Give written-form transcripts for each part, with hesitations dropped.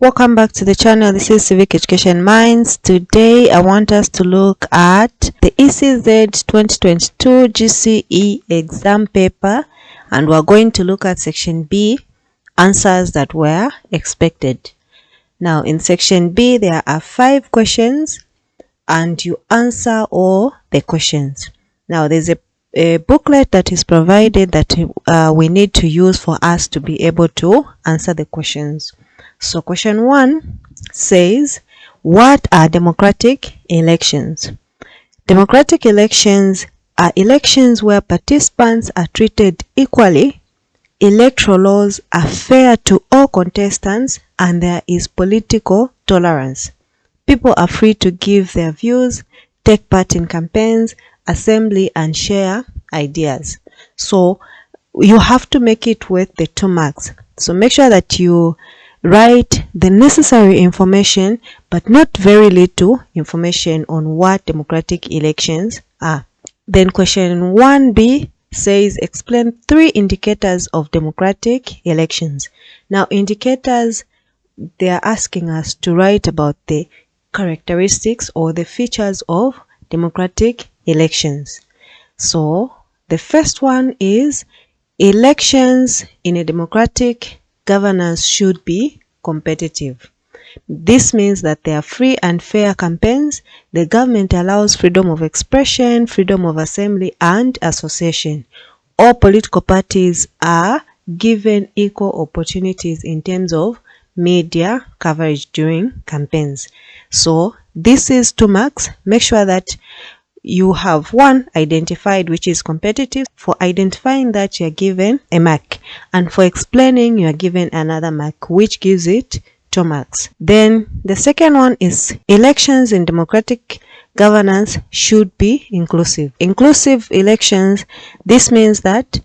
Welcome back to the channel. This is Civic Education Minds. Today I want us to look at the ECZ 2022 GCE exam paper, and we're going to look at section B, answers that were expected. Now in section B there are 5 questions and you answer all the questions. Now there's a booklet that is provided that we need to use for us to be able to answer the questions. So question 1 says, what are democratic elections? Democratic elections are elections where participants are treated equally, electoral laws are fair to all contestants, and there is political tolerance. People are free to give their views, take part in campaigns, assembly, and share ideas. So you have to make it worth the 2 marks. So make sure that you write the necessary information, but not very little information on what democratic elections are. Then question 1b says, explain 3 indicators of democratic elections. Now indicators, they are asking us to write about the characteristics or the features of democratic elections. So the first one is, elections in a democratic governance should be competitive. This means that there are free and fair campaigns. The government allows freedom of expression, freedom of assembly and association. All political parties are given equal opportunities in terms of media coverage during campaigns. So this is 2 marks. Make sure that you have 1 identified, which is competitive. For identifying that, you are given a mark, and for explaining you are given another mark, which gives it 2 marks. Then the second one is, elections in democratic governance should be inclusive. Inclusive elections, this means that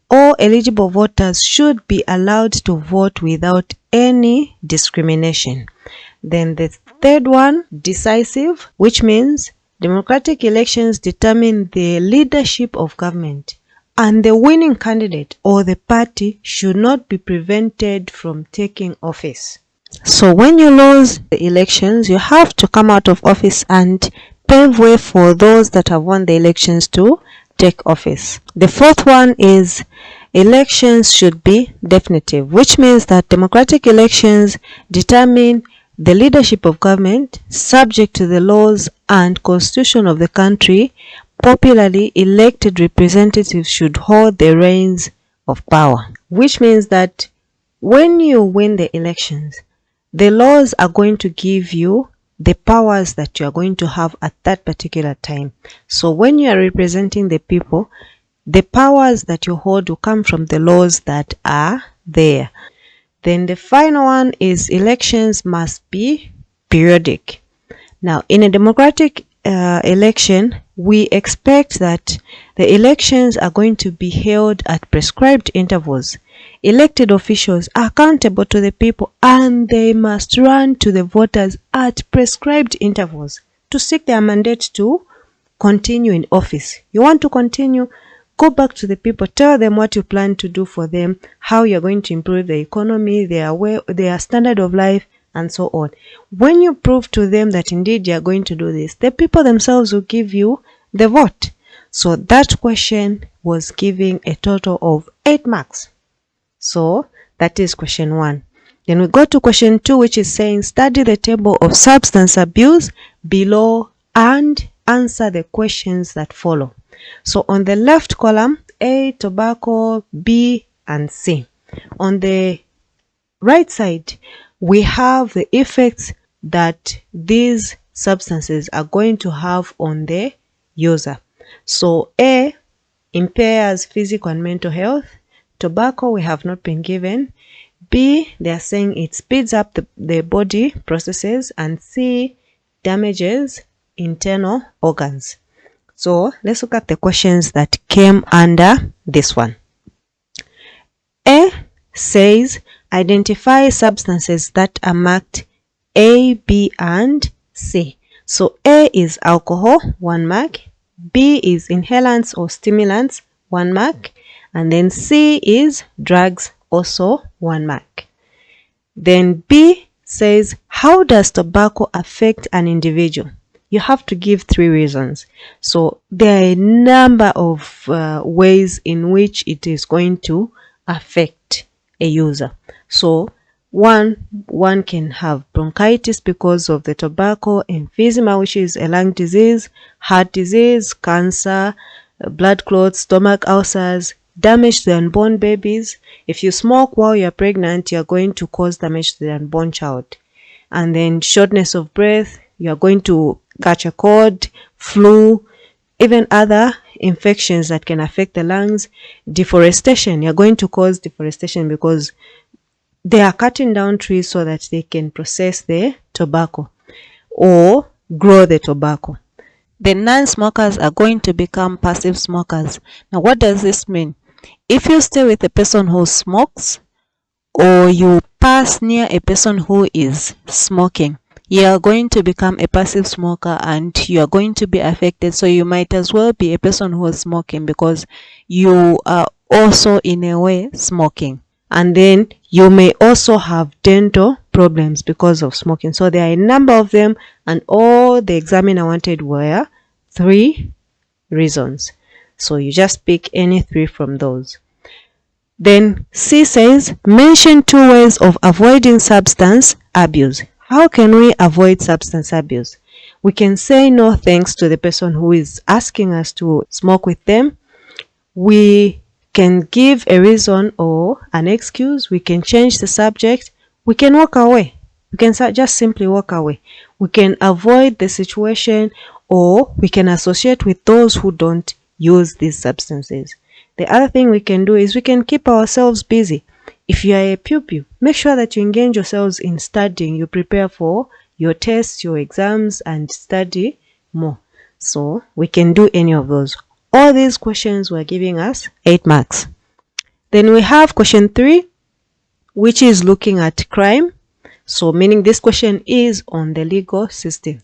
all eligible voters should be allowed to vote without any discrimination. Then the third one, decisive, which means democratic elections determine the leadership of government, and the winning candidate or the party should not be prevented from taking office. So when you lose the elections, you have to come out of office and pave way for those that have won the elections to take office. The fourth one is, elections should be definitive, which means that democratic elections determine the leadership of government subject to the laws and constitution of the country. Popularly elected representatives should hold the reins of power, which means that when you win the elections, the laws are going to give you the powers that you are going to have at that particular time. So when you are representing the people, the powers that you hold will come from the laws that are there. Then the final one is, elections must be periodic. Now in a democratic election, we expect that the elections are going to be held at prescribed intervals. Elected officials are accountable to the people, and they must run to the voters at prescribed intervals to seek their mandate to continue in office. You want to continue? Go back to the people, tell them what you plan to do for them, how you're going to improve the economy, their standard of life, and so on. When you prove to them that indeed you are going to do this, the people themselves will give you the vote. So that question was giving a total of 8 marks. So that is question 1. Then we go to question 2, which is saying, study the table of substance abuse below and answer the questions that follow. So on the left column, A, tobacco, B, and C. On the right side, we have the effects that these substances are going to have on the user. So A, impairs physical and mental health. Tobacco, we have not been given. B, they are saying it speeds up the body processes. And C, damages internal organs. So let's look at the questions that came under this one. A says, identify substances that are marked A, B, and C. So A is alcohol, 1 mark. B is inhalants or stimulants, 1 mark. And then C is drugs, also 1 mark. Then B says, how does tobacco affect an individual? You have to give 3 reasons. So there are a number of ways in which it is going to affect a user. So one can have bronchitis because of the tobacco, emphysema, which is a lung disease, heart disease, cancer, blood clots, stomach ulcers, damage to the unborn babies. If you smoke while you're pregnant, you're going to cause damage to the unborn child. And then shortness of breath, you're going to catch a cold, flu, even other infections that can affect the lungs. Deforestation, you're going to cause deforestation because they are cutting down trees so that they can process the tobacco or grow the tobacco. The non-smokers are going to become passive smokers. Now, what does this mean? If you stay with a person who smokes or you pass near a person who is smoking, you are going to become a passive smoker and you are going to be affected. So you might as well be a person who is smoking because you are also in a way smoking. And then you may also have dental problems because of smoking. So there are a number of them, and all the examiner wanted were 3 reasons. So you just pick any 3 from those. Then C says, mention 2 ways of avoiding substance abuse. How can we avoid substance abuse? We can say no thanks to the person who is asking us to smoke with them. We can give a reason or an excuse. We can change the subject. We can walk away. We can just simply walk away. We can avoid the situation, or we can associate with those who don't use these substances. The other thing we can do is we can keep ourselves busy. If you are a pupil, make sure that you engage yourselves in studying. You prepare for your tests, your exams, and study more. So we can do any of those. All these questions were giving us 8 marks. Then we have question 3, which is looking at crime. So meaning this question is on the legal system.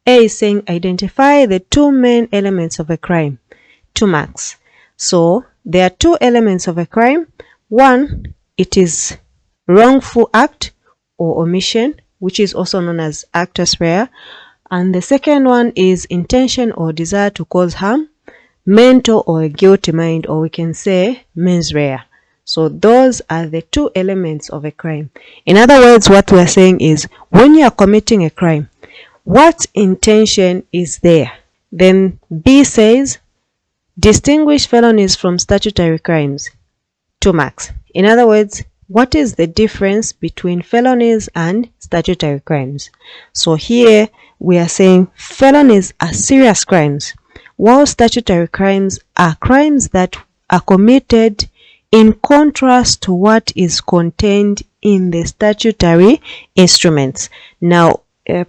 A is saying identify the 2 main elements of a crime. 2 marks. So there are 2 elements of a crime. One, it is wrongful act or omission, which is also known as actus rea. And the second one is intention or desire to cause harm, mental or a guilty mind, or we can say mens rea. So those are the 2 elements of a crime. In other words, what we are saying is when you are committing a crime, what intention is there? Then B says distinguish felonies from statutory crimes. 2 marks. In other words, what is the difference between felonies and statutory crimes? So here we are saying felonies are serious crimes, while statutory crimes are crimes that are committed in contrast to what is contained in the statutory instruments. Now,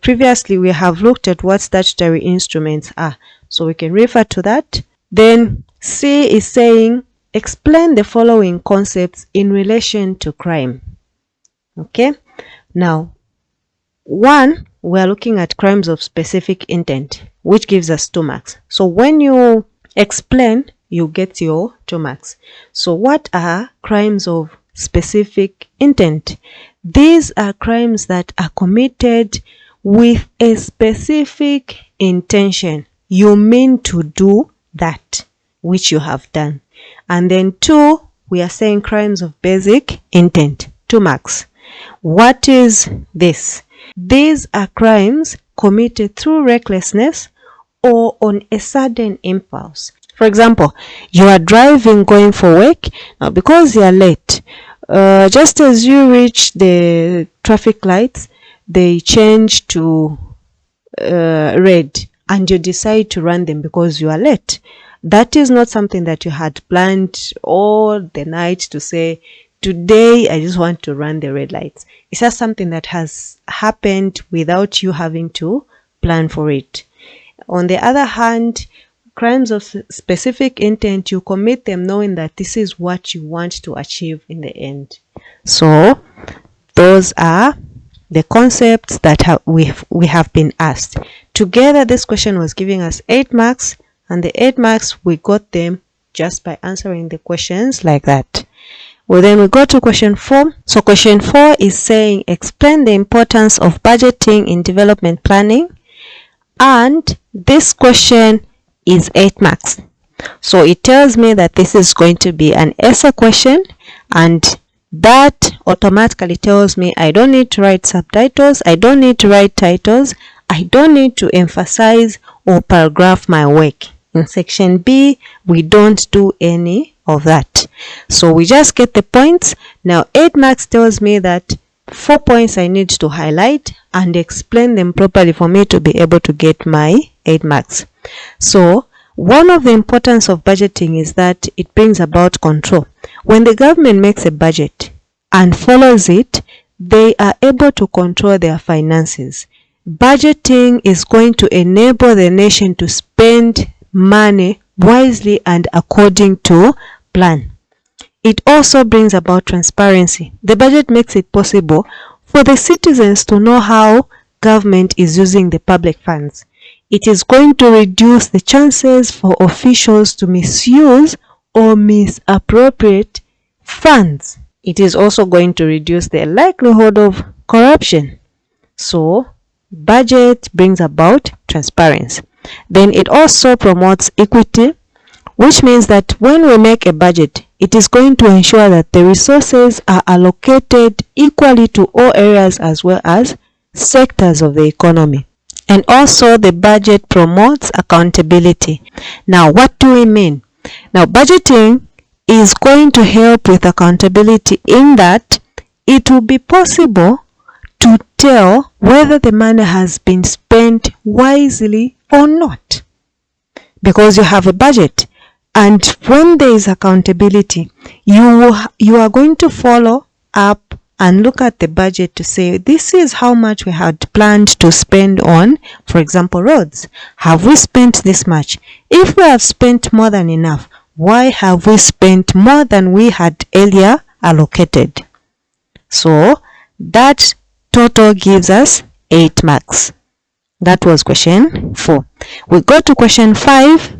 previously we have looked at what statutory instruments are, so we can refer to that. Then C is saying explain the following concepts in relation to crime. Okay, now 1, we are looking at crimes of specific intent, which gives us 2 marks. So when you explain, you get your 2 marks. So what are crimes of specific intent? These are crimes that are committed with a specific intention. You mean to do that which you have done. And then 2, we are saying crimes of basic intent. 2 marks. What is this? These are crimes committed through recklessness or on a sudden impulse. For example, you are driving going for work. Now, because you are late, just as you reach the traffic lights, they change to red and you decide to run them because you are late. That is not something that you had planned all the night to say, today I just want to run the red lights. It's just something that has happened without you having to plan for it. On the other hand, crimes of specific intent, you commit them knowing that this is what you want to achieve in the end. So those are the concepts that we have been asked. Together, this question was giving us 8 marks, and the 8 marks we got them just by answering the questions like that. Well, then we go to question 4. So question 4 is saying explain the importance of budgeting in development planning, and this question is 8 marks. So it tells me that this is going to be an essay question, and that automatically tells me I don't need to write subtitles, I don't need to write titles, I don't need to emphasize or paragraph my work. In section B, we don't do any of that. So we just get the points. Now 8 marks tells me that 4 points I need to highlight and explain them properly for me to be able to get my 8 marks. So one of the importance of budgeting is that it brings about control. When the government makes a budget and follows it, they are able to control their finances. Budgeting is going to enable the nation to spend money wisely and according to plan. It also brings about transparency. The budget makes it possible for the citizens to know how government is using the public funds. It is going to reduce the chances for officials to misuse or misappropriate funds. It is also going to reduce the likelihood of corruption. So, budget brings about transparency. Then it also promotes equity, which means that when we make a budget, it is going to ensure that the resources are allocated equally to all areas as well as sectors of the economy. And also the budget promotes accountability. Now, what do we mean? Now, budgeting is going to help with accountability in that it will be possible to tell whether the money has been spent wisely or not, because you have a budget. And when there is accountability, you are going to follow up and look at the budget to say, this is how much we had planned to spend on, for example, roads. Have we spent this much? If we have spent more than enough, why have we spent more than we had earlier allocated? So that total gives us 8 marks. That was question 4. We go to question 5.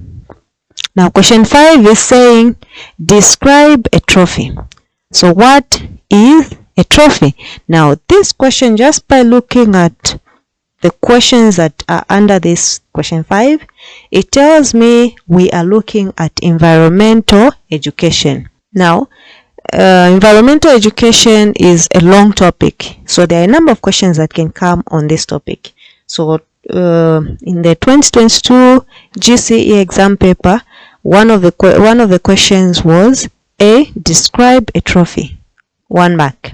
Now question 5 is saying describe a trophy. So what is a trophy? Now this question, just by looking at the questions that are under this question 5, it tells me we are looking at environmental education. Now environmental education is a long topic, so there are a number of questions that can come on this topic. So in the 2022 GCE exam paper, one of the questions was describe a trophy. 1 mark.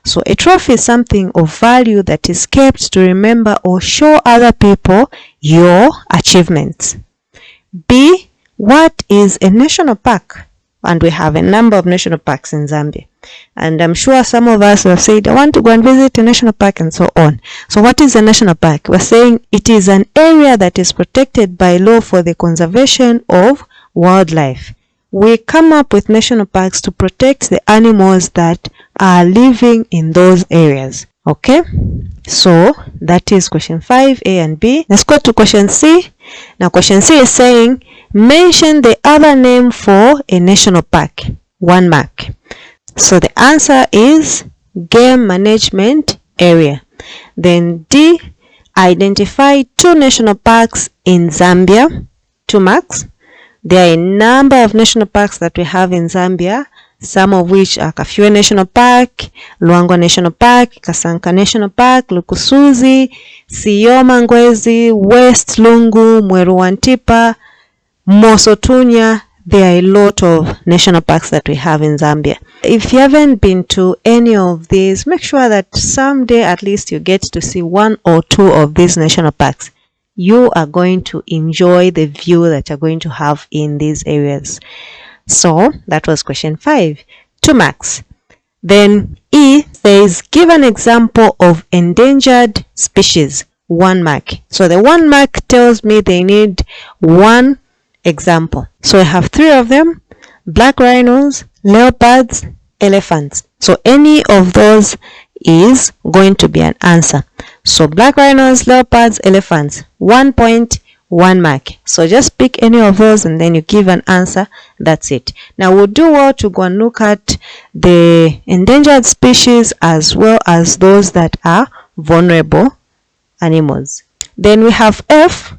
So a trophy is something of value that is kept to remember or show other people your achievements. B, what is a national park? And we have a number of national parks in Zambia. And I'm sure some of us have said, I want to go and visit a national park and so on. So what is a national park? We're saying it is an area that is protected by law for the conservation of wildlife. We come up with national parks to protect the animals that are living in those areas. Okay, so that is question 5, A and B. Let's go to question C. Now question C is saying mention the other name for a national park. 1 mark. So the answer is game management area. Then D, identify 2 national parks in Zambia. 2 marks. There are a number of national parks that we have in Zambia, some of which are Kafue National Park, Luangwa National Park, Kasanka National Park, Lukusuzi, Siyoma Ngwezi, West Lungu, Mweru Wantipa, Mosotunya. There are a lot of national parks that we have in Zambia. If you haven't been to any of these, make sure that someday at least you get to see 1 or 2 of these national parks. You are going to enjoy the view that you're going to have in these areas. So that was question 5, 2 marks. Then E says give an example of endangered species. 1 mark. So the 1 mark tells me they need 1 example. So I have 3 of them: black rhinos, leopards, elephants. So any of those is going to be an answer. So black rhinos, leopards, elephants. 1 point, 1 mark. So just pick any of those and then you give an answer. That's it. Now we'll do well to go and look at the endangered species as well as those that are vulnerable animals. Then we have F,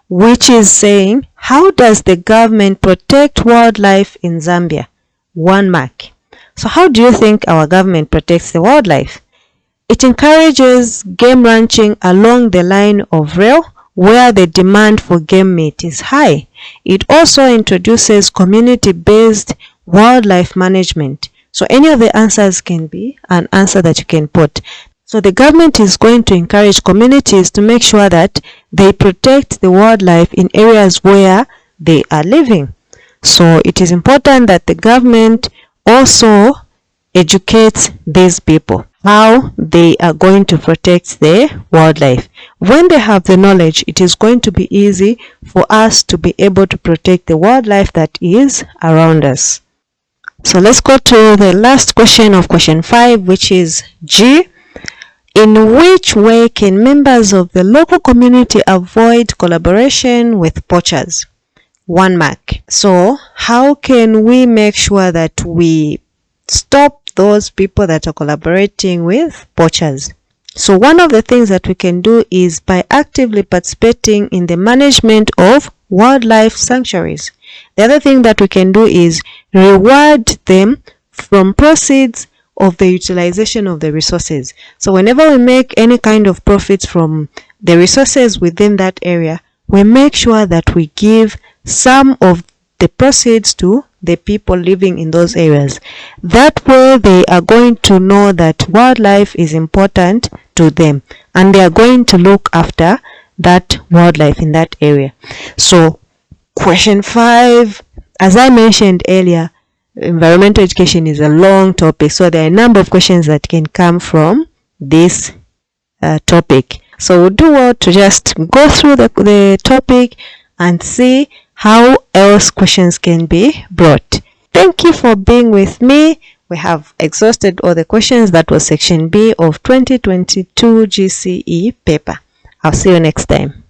which is saying, how does the government protect wildlife in Zambia? 1 mark. So how do you think our government protects the wildlife? It encourages game ranching along the line of rail where the demand for game meat is high. It also introduces community-based wildlife management. So any of the answers can be an answer that you can put. So the government is going to encourage communities to make sure that they protect the wildlife in areas where they are living. So it is important that the government also educates these people how they are going to protect the wildlife. When they have the knowledge, it is going to be easy for us to be able to protect the wildlife that is around us. So let's go to the last question of question 5, which is G. In which way can members of the local community avoid collaboration with poachers? 1 mark. So how can we make sure that we stop those people that are collaborating with poachers? So one of the things that we can do is by actively participating in the management of wildlife sanctuaries. The other thing that we can do is reward them from proceeds of the utilization of the resources. So whenever we make any kind of profits from the resources within that area, we make sure that we give some of the proceeds to the people living in those areas. That way they are going to know that wildlife is important to them and they are going to look after that wildlife in that area. So question 5, as I mentioned earlier, environmental education is a long topic, so there are a number of questions that can come from this topic. So we'll do well to just go through the topic and see how else questions can be brought. Thank you for being with me. We have exhausted all the questions. That was section B of 2022 GCE paper. I'll see you next time.